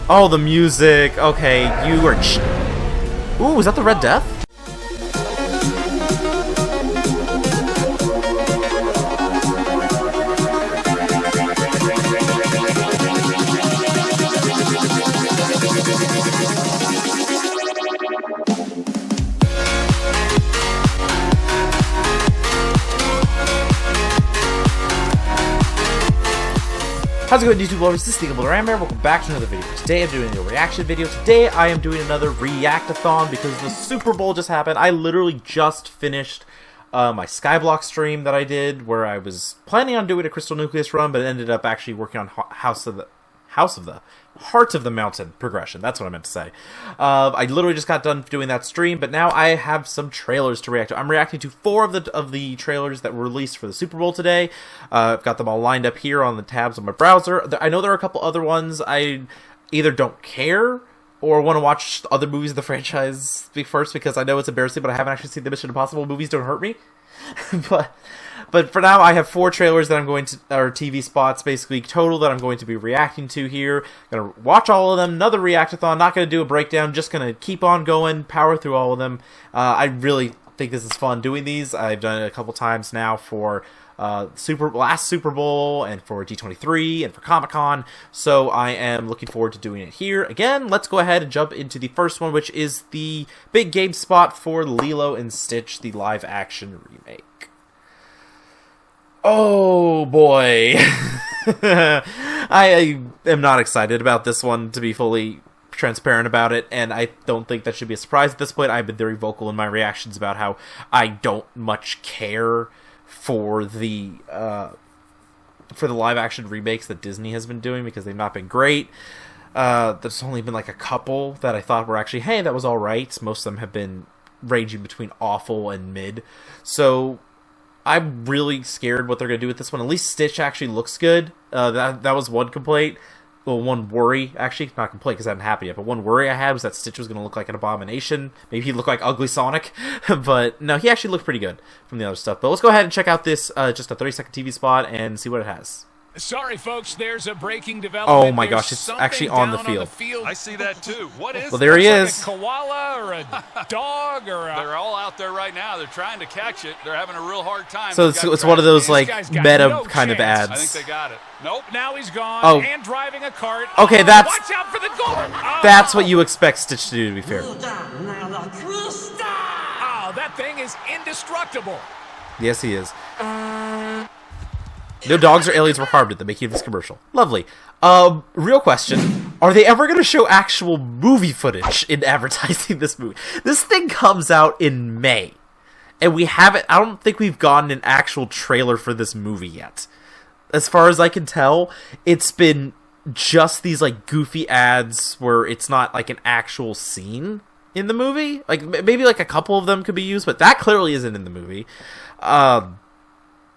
Oh, the music. Okay, you are... Ooh, is that the Red Death? How's it going, YouTube lovers? This is the Rambear. Welcome back to another video. Today I'm doing a reaction video. Today I am doing another React-athon because the Super Bowl just happened. I literally just finished my Skyblock stream that I did, where I was planning on doing a Crystal Nucleus run, but ended up actually working on Heart of the Mountain progression. That's what I meant to say. I literally just got done doing that stream, but now I have some trailers to react to. I'm reacting to 4 of the trailers that were released for the Super Bowl today. I've got them all lined up here on the tabs on my browser. I know there are a couple other ones I either don't care or want to watch other movies of the franchise first, because I know it's embarrassing, but I haven't actually seen the Mission Impossible movies. Don't hurt me. But for now, I have 4 trailers that I'm going to, or TV spots basically, total, that I'm going to be reacting to here. Gonna watch all of them, another React-athon, not gonna do a breakdown, just gonna keep on going, power through all of them. I really think this is fun doing these. I've done it a couple times now for last Super Bowl, and for D23, and for Comic-Con, so I am looking forward to doing it here. Again, let's go ahead and jump into the first one, which is the big game spot for Lilo and Stitch, the live-action remake. Oh boy. I am not excited about this one, to be fully transparent about it, and I don't think that should be a surprise at this point. I've been very vocal in my reactions about how I don't much care for the live action remakes that Disney has been doing, because they've not been great. There's only been like a couple that I thought were actually, hey, that was alright. Most of them have been ranging between awful and mid. So I'm really scared what they're going to do with this one. At least Stitch actually looks good. That was one complaint. Well, one worry, actually. Not complaint, because I hadn't happened yet. But one worry I had was that Stitch was going to look like an abomination. Maybe he'd look like Ugly Sonic. But no, he actually looked pretty good from the other stuff. But let's go ahead and check out this, just a 30-second TV spot, and see what it has. Sorry, folks, there's a breaking development. Oh my gosh, it's actually on the field. I see that too. What is Well, there he is. Like a koala or a dog or a... They're all out there right now. They're trying to catch it. They're having a real hard time. So it's one of those, like, meta kind of ads. I think they got it. Nope. Now he's gone. Oh. And driving a cart. Okay, that's... Watch out for the goal. Oh. That's what you expect Stitch to do, to be fair. Oh, that thing is indestructible. Yes, he is. No dogs or aliens were harmed at the making of this commercial. Lovely. Real question. Are they ever going to show actual movie footage in advertising this movie? This thing comes out in May. And we haven't... I don't think we've gotten an actual trailer for this movie yet. As far as I can tell, it's been just these, like, goofy ads where it's not, like, an actual scene in the movie. Like, maybe, like, a couple of them could be used, but that clearly isn't in the movie.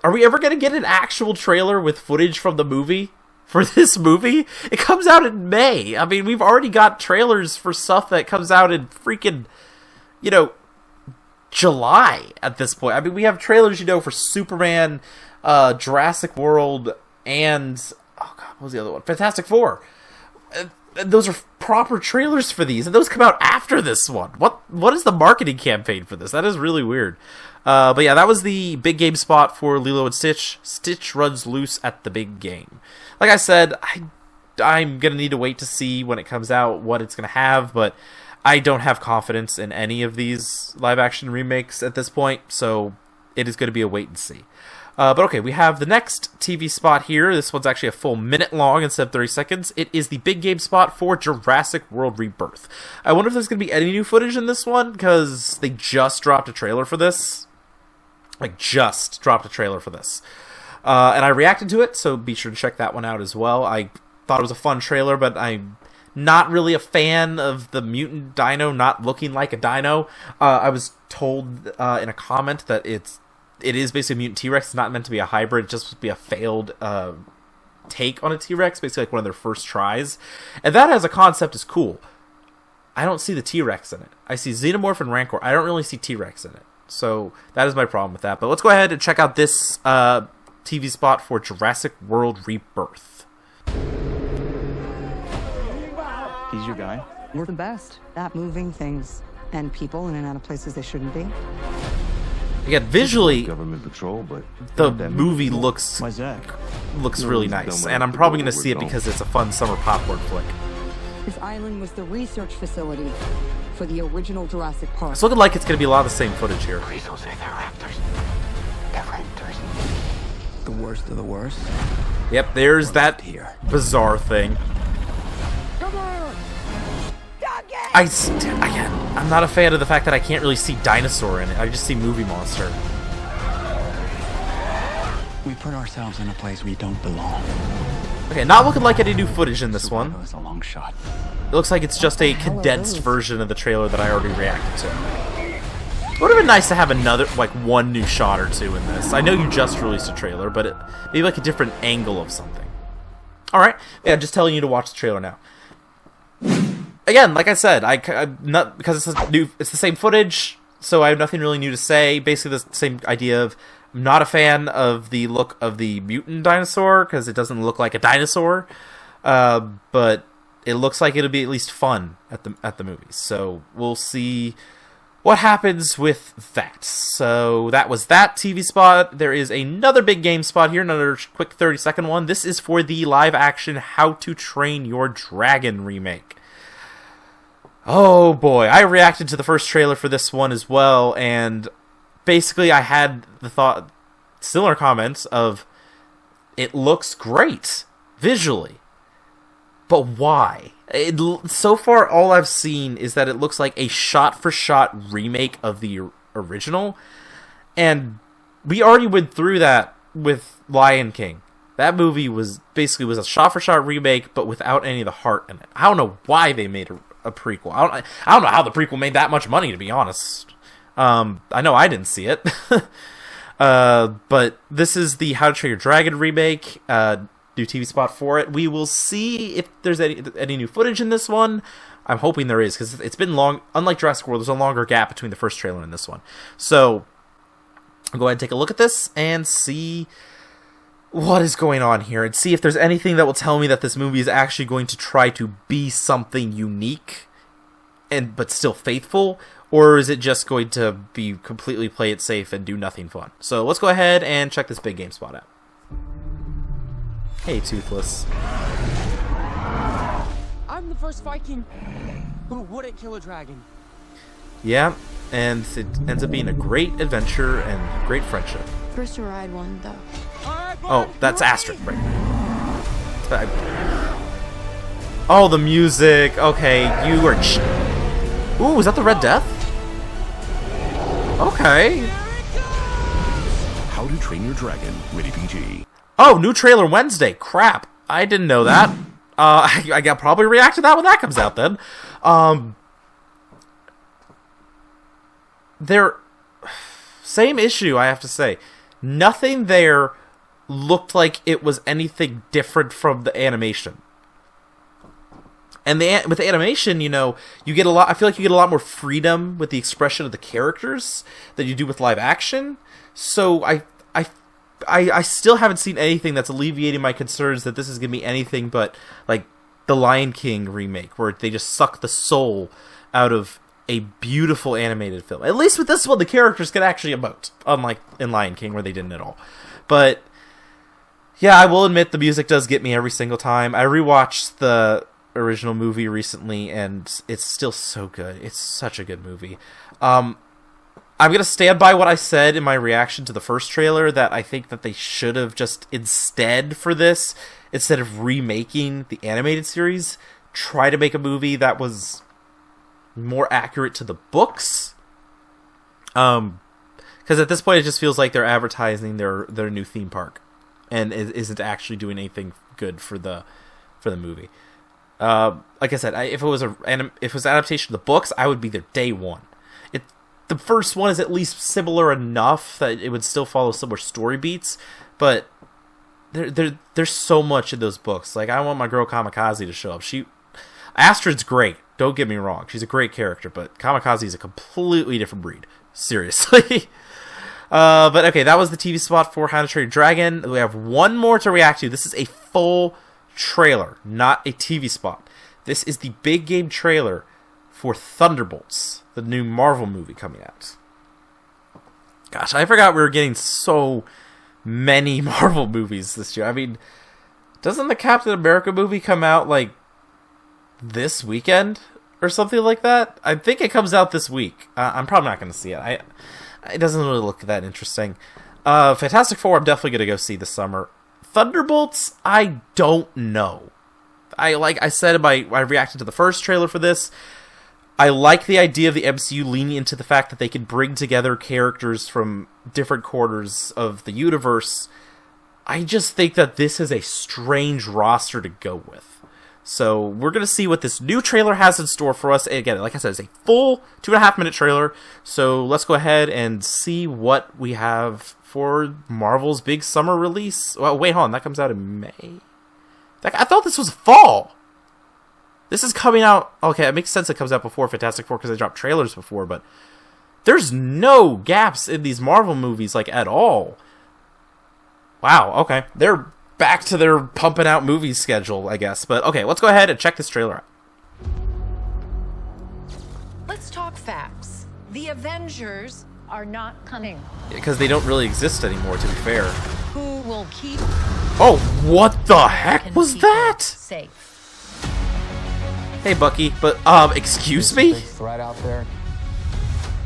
Are we ever going to get an actual trailer with footage from the movie for this movie? It comes out in May. I mean, we've already got trailers for stuff that comes out in freaking, July at this point. I mean, we have trailers, for Superman, Jurassic World, and, oh god, what was the other one? Fantastic Four. Those are proper trailers for these, and those come out after this one. What is the marketing campaign for this? That is really weird. But yeah, that was the big game spot for Lilo and Stitch. Stitch runs loose at the big game. Like I said, I'm going to need to wait to see when it comes out what it's going to have, but I don't have confidence in any of these live-action remakes at this point, so it is going to be a wait and see. But okay, we have the next TV spot here. This one's actually a full minute long instead of 30 seconds. It is the big game spot for Jurassic World Rebirth. I wonder if there's going to be any new footage in this one, because they just dropped a trailer for this. And I reacted to it, so be sure to check that one out as well. I thought it was a fun trailer, but I'm not really a fan of the mutant dino not looking like a dino. I was told in a comment that it is basically a mutant T-Rex. It's not meant to be a hybrid. It's just supposed to be a failed take on a T-Rex, basically like one of their first tries. And that as a concept is cool. I don't see the T-Rex in it. I see Xenomorph and Rancor. I don't really see T-Rex in it. So that is my problem with that. But let's go ahead and check out this TV spot for Jurassic World Rebirth. He's your guy? We're the best at moving things and people in and out of places they shouldn't be. Again, visually, Government patrol, but the movie looks Why's that? really nice, and I'm probably going to see it because it's a fun summer popcorn flick. This island was the research facility for the original Jurassic Park. It's looking like it's going to be a lot of the same footage here. Please don't say they're raptors. They're raptors. The worst of the worst? Yep, there's that Here. bizarre thing. Come on! Again, I'm not a fan of the fact that I can't really see dinosaur in it. I just see movie monster. We put ourselves in a place we don't belong. Okay, not looking like any new footage in this one. Survival is a long shot. It looks like it's just a condensed version of the trailer that I already reacted to. It would have been nice to have another, like, one new shot or two in this. I know you just released a trailer, but maybe like a different angle of something. Alright, yeah, just telling you to watch the trailer now. Again, like I said, I'm not, because it's the same footage, so I have nothing really new to say. Basically, the same idea of I'm not a fan of the look of the mutant dinosaur because it doesn't look like a dinosaur, but it looks like it'll be at least fun at the movies. So we'll see what happens with that. So that was that TV spot. There is another big game spot here, another quick 30-second one. This is for the live-action How to Train Your Dragon remake. Oh boy, I reacted to the first trailer for this one as well, and basically I had the thought, similar comments of, it looks great visually, but why? So far all I've seen is that it looks like a shot-for-shot remake of the original, and we already went through that with Lion King. That movie was a shot-for-shot remake, but without any of the heart in it. I don't know why they made a prequel. I don't know how the prequel made that much money, to be honest. I know I didn't see it. But this is the How to Train Your Dragon remake. New TV spot for it. We will see if there's any new footage in this one. I'm hoping there is, because it's been long. Unlike Jurassic World, there's a longer gap between the first trailer and this one. So I'll go ahead and take a look at this and see what is going on here, and see if there's anything that will tell me that this movie is actually going to try to be something unique but still faithful, or is it just going to be completely play it safe and do nothing fun? So let's go ahead and check this big game spot out. Hey, Toothless. I'm the first Viking who wouldn't kill a dragon. Yeah, and it ends up being a great adventure and great friendship. First to ride one, though. Oh, that's Astrid, right? Oh, the music. Okay, you are... Ooh, is that the Red Death? Okay. How to Train Your Dragon, rated PG. Oh, new trailer Wednesday. Crap. I didn't know that. I got probably react to that when that comes out then. Same issue, I have to say. Nothing there looked like it was anything different from the animation. And with the animation, you know, you get a lot. I feel like you get a lot more freedom with the expression of the characters than you do with live action. So I still haven't seen anything that's alleviating my concerns that this is gonna be anything but like the Lion King remake, where they just suck the soul out of a beautiful animated film. At least with this one, the characters can actually emote, unlike in Lion King where they didn't at all. But yeah, I will admit the music does get me every single time. I rewatched the original movie recently, and it's still so good. It's such a good movie. I'm going to stand by what I said in my reaction to the first trailer, that I think that they should have just instead of remaking the animated series, try to make a movie that was more accurate to the books. Because at this point it just feels like they're advertising their new theme park, and it isn't actually doing anything good for the movie. Like I said, if it was an adaptation of the books, I would be there day one. The first one is at least similar enough that it would still follow similar story beats, but there's so much in those books. Like, I want my girl Kamikaze to show up. Astrid's great, don't get me wrong. She's a great character, but Kamikaze is a completely different breed. Seriously. But okay, that was the TV spot for How to Train Your Dragon. We have one more to react to. This is a full trailer, not a TV spot. This is the big game trailer for Thunderbolts, the new Marvel movie coming out. Gosh, I forgot we were getting so many Marvel movies this year. I mean, doesn't the Captain America movie come out, like, this weekend? Or something like that? I think it comes out this week. I'm probably not going to see it. It doesn't really look that interesting. Fantastic Four, I'm definitely going to go see this summer. Thunderbolts, I don't know. Like I said, I reacted to the first trailer for this. I like the idea of the MCU leaning into the fact that they can bring together characters from different quarters of the universe. I just think that this is a strange roster to go with. So we're going to see what this new trailer has in store for us. And again, like I said, it's a full 2.5-minute trailer. So let's go ahead and see what we have for Marvel's big summer release. Well, wait, hold on. That comes out in May? I thought this was fall. This is coming out... Okay, it makes sense it comes out before Fantastic Four because they dropped trailers before, but there's no gaps in these Marvel movies, like, at all. Wow, okay. They're back to their pumping out movie schedule, I guess. But, okay, let's go ahead and check this trailer out. Let's talk facts. The Avengers are not coming. Because they don't really exist anymore, to be fair. Who will keep... Oh, what the heck was that? Safe. Hey, Bucky, but, excuse me? Big threat out there,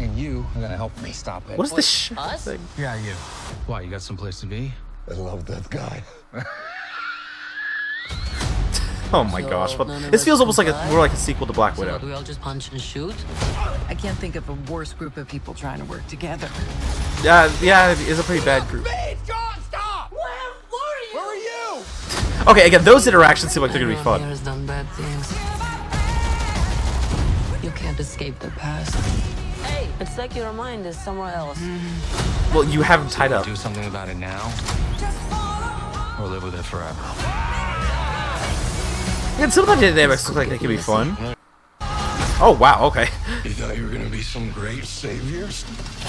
and you are gonna help me stop it. What is this Us? thing? Yeah, you. Why, you got someplace to be? I love that guy. Oh my gosh, but this feels almost like more like a sequel to Black Widow. Do we all just punch and shoot? I can't think of a worse group of people trying to work together. Yeah, it's a pretty bad group. John, stop! Where are you? Okay, again, those interactions seem like they're gonna be fun. Has done bad things. You can't escape the past. Hey, it's like your mind is somewhere else. Well, you have them tied up. Do something about it now, or live with it forever. And some of the dynamics look like they could be fun. Oh, wow, okay. You thought you were gonna be some great saviors?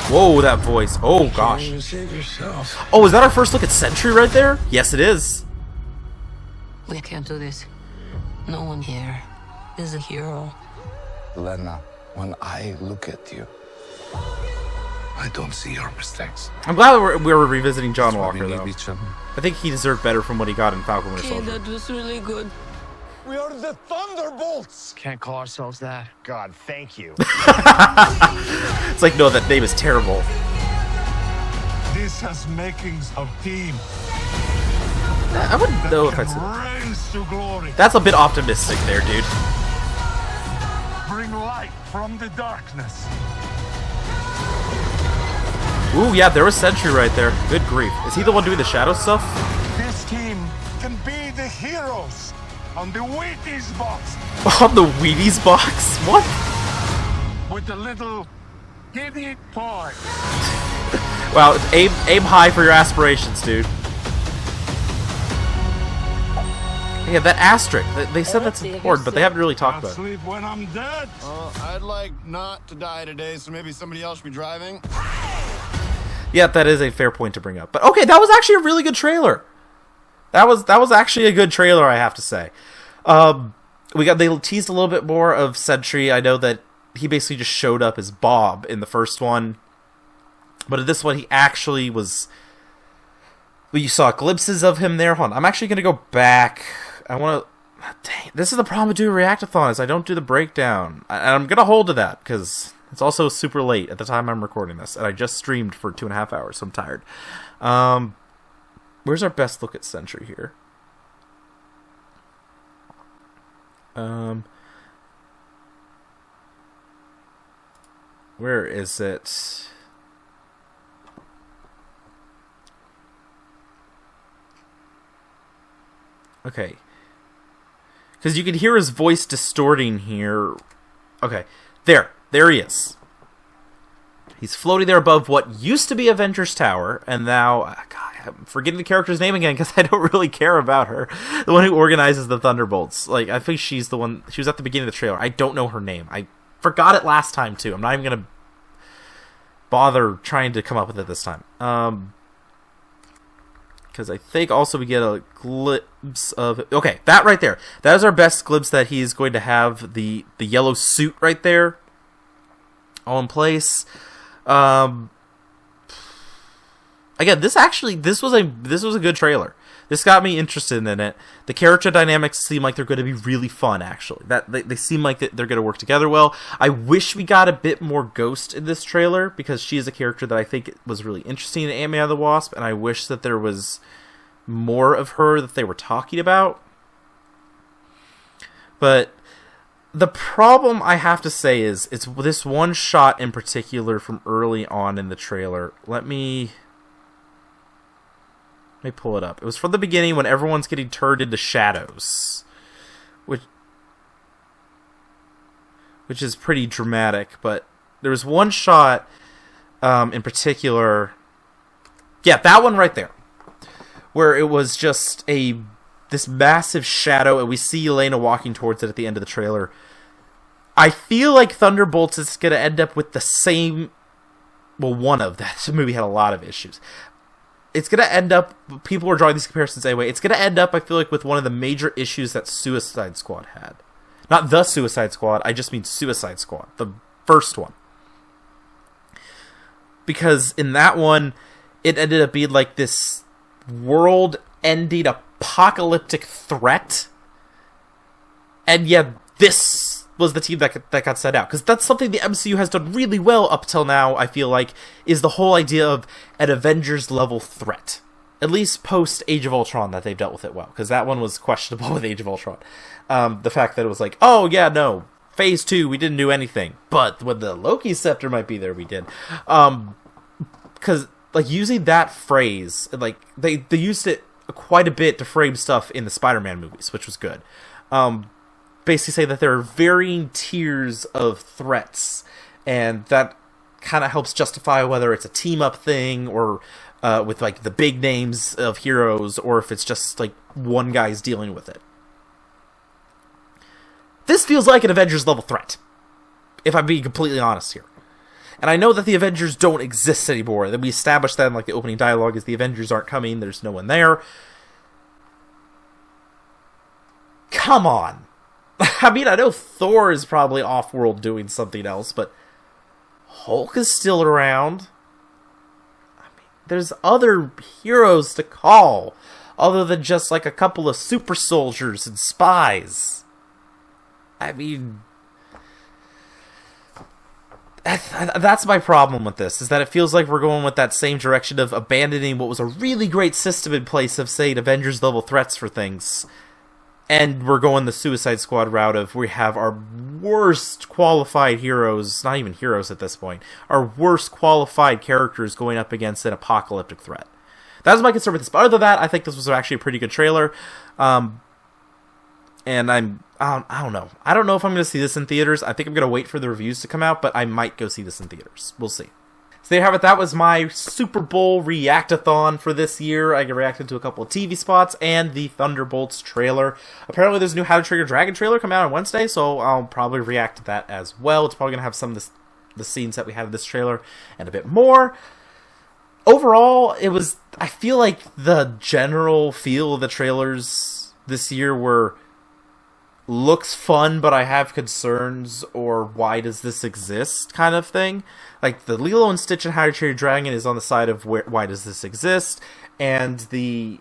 Whoa, that voice. Oh, gosh. You save yourself. Oh, is that our first look at Sentry right there? Yes, it is. We can't do this. No one here is a hero. Lena, when I look at you, I don't see your mistakes. I'm glad we're revisiting John That's why Walker, we need though. each other. I think he deserved better from what he got in Falcon Winter Okay, Soldier. that was really good. We are the Thunderbolts! Can't call ourselves that. God, thank you. It's like, no, that name is terrible. This has makings of team. I wouldn't know if that's... Raise to glory. That's a bit optimistic there, dude. Bring light from the darkness. Ooh, yeah, there was Sentry right there. Good grief. Is he the one doing the shadow stuff? This team can be the heroes on the Wheaties box On the Wheaties box? What? with the little giddy toy. Wow, aim high for your aspirations, dude. Yeah, that asterisk. They said that's important, but they haven't really talked I'll about it. sleep when I'm dead. I'd like not to die today, so maybe somebody else should be driving. Yeah, that is a fair point to bring up. But okay, that was actually a really good trailer. That was actually a good trailer, I have to say. They teased a little bit more of Sentry. I know that he basically just showed up as Bob in the first one, but in this one he actually was. Well, you saw glimpses of him there. Hold on, I'm actually gonna go back. I want to. Dang, this is the problem with doing React-athon is I don't do the breakdown. I'm gonna hold to that because it's also super late at the time I'm recording this, and I just streamed for 2.5 hours, so I'm tired. Where's our best look at Sentry here? Where is it? Okay. Because you can hear his voice distorting here. Okay. There he is. He's floating there above what used to be Avengers Tower, and now, God, I'm forgetting the character's name again because I don't really care about her. The one who organizes the Thunderbolts. Like, I think she's the one. She was at the beginning of the trailer. I don't know her name. I forgot it last time too. I'm not even gonna bother trying to come up with it this time. Because I think also we get a glimpse of... Okay, that right there. That is our best glimpse that he's going to have the yellow suit right there. All in place. Again, this was a good trailer. This got me interested in it. The character dynamics seem like they're going to be really fun, actually. They seem like they're going to work together well. I wish we got a bit more Ghost in this trailer, because she is a character that I think was really interesting in Ant-Man and the Wasp, and I wish that there was more of her that they were talking about. But the problem I have to say is, it's this one shot in particular from early on in the trailer. Let me pull it up. It was from the beginning when everyone's getting turned into shadows, which is pretty dramatic. But there was one shot in particular, yeah, that one right there, where it was just this massive shadow, and we see Elena walking towards it at the end of the trailer. I feel like Thunderbolts is going to end up with the same... Well, one of that. The movie had a lot of issues. It's going to end up... People are drawing these comparisons anyway. It's going to end up, I feel like, with one of the major issues that Suicide Squad had. Not the Suicide Squad. I just mean Suicide Squad. The first one. Because in that one, it ended up being like this world-ending apocalyptic threat. And yet, this was the team that got sent out. Because that's something the MCU has done really well up till now, I feel like, is the whole idea of an Avengers-level threat. At least post-Age of Ultron that they've dealt with it well. Because that one was questionable with Age of Ultron. The fact that it was like, oh, yeah, no, Phase 2, we didn't do anything. But when the Loki scepter might be there, we did. Because, like, using that phrase, like, they used it quite a bit to frame stuff in the Spider-Man movies, which was good. Basically say that there are varying tiers of threats, and that kind of helps justify whether it's a team-up thing, or with, like, the big names of heroes, or if it's just, like, one guy's dealing with it. This feels like an Avengers-level threat, if I'm being completely honest here. And I know that the Avengers don't exist anymore. That we established that in, like, the opening dialogue is the Avengers aren't coming, there's no one there. Come on! I mean, I know Thor is probably off-world doing something else, but Hulk is still around. I mean, there's other heroes to call, other than just, like, a couple of super soldiers and spies. I mean, that's my problem with this, is that it feels like we're going with that same direction of abandoning what was a really great system in place of, say, Avengers-level threats for things. And we're going the Suicide Squad route of we have our worst qualified heroes, not even heroes at this point, our worst qualified characters going up against an apocalyptic threat. That was my concern with this. But other than that, I think this was actually a pretty good trailer. And I don't know. I don't know if I'm going to see this in theaters. I think I'm going to wait for the reviews to come out, but I might go see this in theaters. We'll see. So there you have it. That was my Super Bowl React-athon for this year. I reacted to a couple of TV spots and the Thunderbolts trailer. Apparently there's a new How to Train Your Dragon trailer coming out on Wednesday, so I'll probably react to that as well. It's probably going to have some of the scenes that we had in this trailer and a bit more. Overall, I feel like the general feel of the trailers this year were looks fun, but I have concerns, or why does this exist kind of thing. Like, the Lilo and Stitch and How to Train Your Dragon is on the side of why does this exist, and the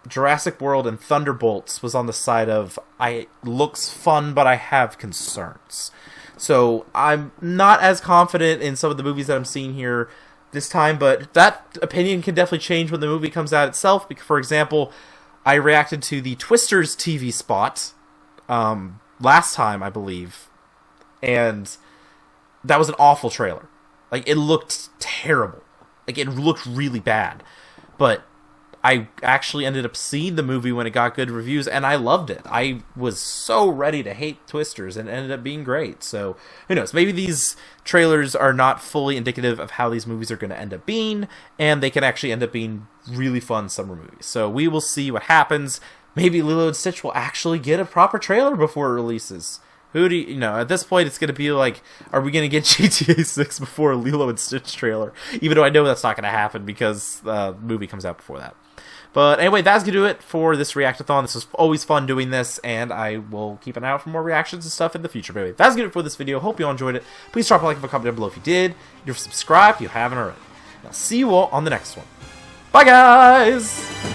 Jurassic World and Thunderbolts was on the side of looks fun, but I have concerns. So I'm not as confident in some of the movies that I'm seeing here this time, but that opinion can definitely change when the movie comes out itself. For example, I reacted to the Twisters TV spot last time, I believe, and that was an awful trailer. Like, it looked terrible. Like, it looked really bad. But I actually ended up seeing the movie when it got good reviews, and I loved it. I was so ready to hate Twisters, and it ended up being great. So, who knows? Maybe these trailers are not fully indicative of how these movies are going to end up being, and they can actually end up being really fun summer movies. So we will see what happens. Maybe Lilo and Stitch will actually get a proper trailer before it releases. Who do you know? At this point, it's gonna be like, are we gonna get GTA 6 before a Lilo and Stitch trailer? Even though I know that's not gonna happen because the movie comes out before that. But anyway, that's going to do it for this React-athon. This was always fun doing this, and I will keep an eye out for more reactions and stuff in the future. But anyway, that's going to do it for this video. Hope you all enjoyed it. Please drop a like and a comment down below if you did. You're subscribed if you haven't already. And I'll see you all on the next one. Bye, guys!